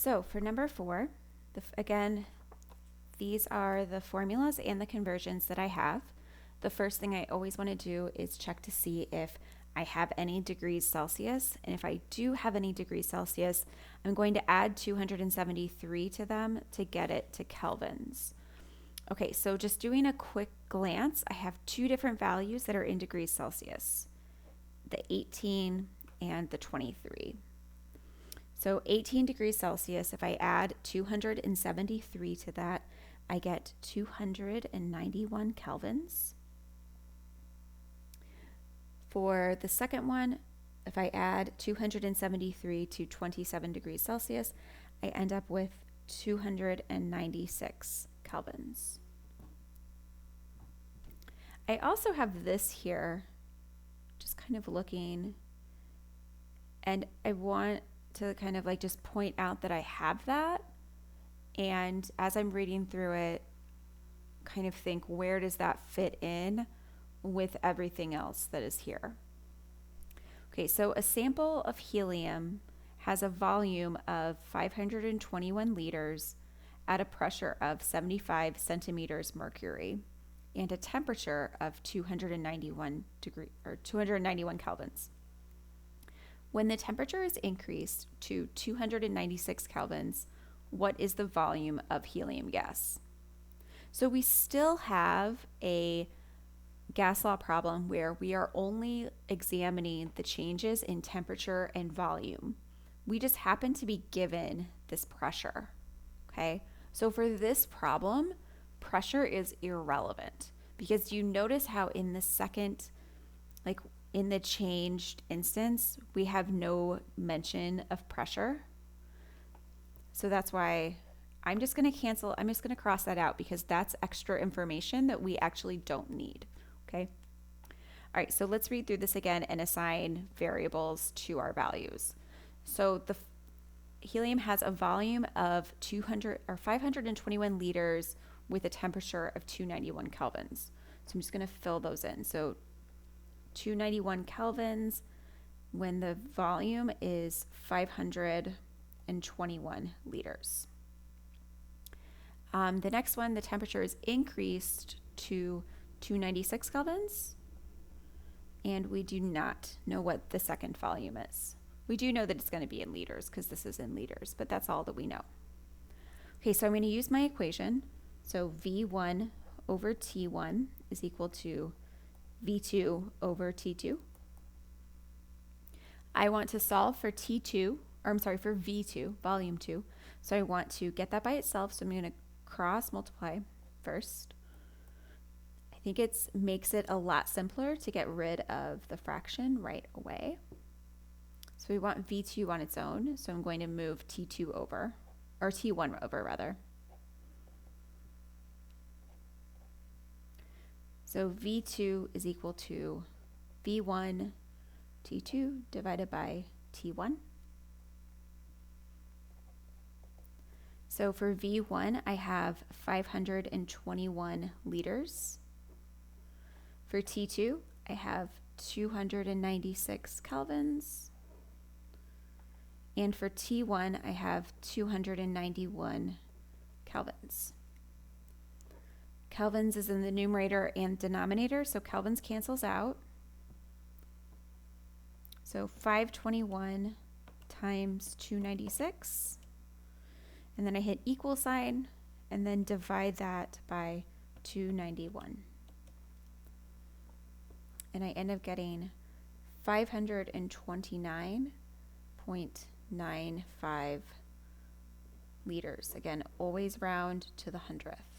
So for number 4, again, these are the formulas and the conversions that I have. The first thing I always want to do is check to see if I have any degrees Celsius. And if I do have any degrees Celsius, I'm going to add 273 to them to get it to kelvins. Okay, so just doing a quick glance, I have two different values that are in degrees Celsius, the 18 and the 23. So 18 degrees Celsius, if I add 273 to that, I get 291 kelvins. For the second one, if I add 273 to 27 degrees Celsius, I end up with 296 kelvins. I also have this here, just kind of looking, and I want to kind of like just point out that I have that. And as I'm reading through it, kind of think, where does that fit in with everything else that is here? Okay, so a sample of helium has a volume of 521 liters at a pressure of 75 centimeters mercury and a temperature of 291 kelvins. When the temperature is increased to 296 kelvins, what is the volume of helium gas? So we still have a gas law problem where we are only examining the changes in temperature and volume. We just happen to be given this pressure, okay? So for this problem, pressure is irrelevant because you notice how in the second, like in the changed instance, we have no mention of pressure. So that's why I'm just going to cross that out because that's extra information that we actually don't need. Okay. All right. So let's read through this again and assign variables to our values. So the helium has a volume of 521 liters with a temperature of 291 kelvins. So I'm just going to fill those in. So 291 kelvins when the volume is 521 liters. The next one, the temperature is increased to 296 kelvins, and we do not know what the second volume is. We do know that it's going to be in liters because this is in liters, but that's all that we know. Okay, so I'm going to use my equation. So V1 over T1 is equal to V2 over T2. I want to solve for for V2, volume 2. So I want to get that by itself, so I'm going to cross multiply first. I think it makes it a lot simpler to get rid of the fraction right away. So we want V2 on its own, so I'm going to move T2 over, or T1 over rather. So V2 is equal to V1 T2 divided by T1. So for V1, I have 521 liters. For T2, I have 296 kelvins. And for T1, I have 291 kelvins. Kelvins is in the numerator and denominator, so kelvins cancels out. So 521 times 296. And then I hit equal sign and then divide that by 291. And I end up getting 529.95 liters. Again, always round to the 100th.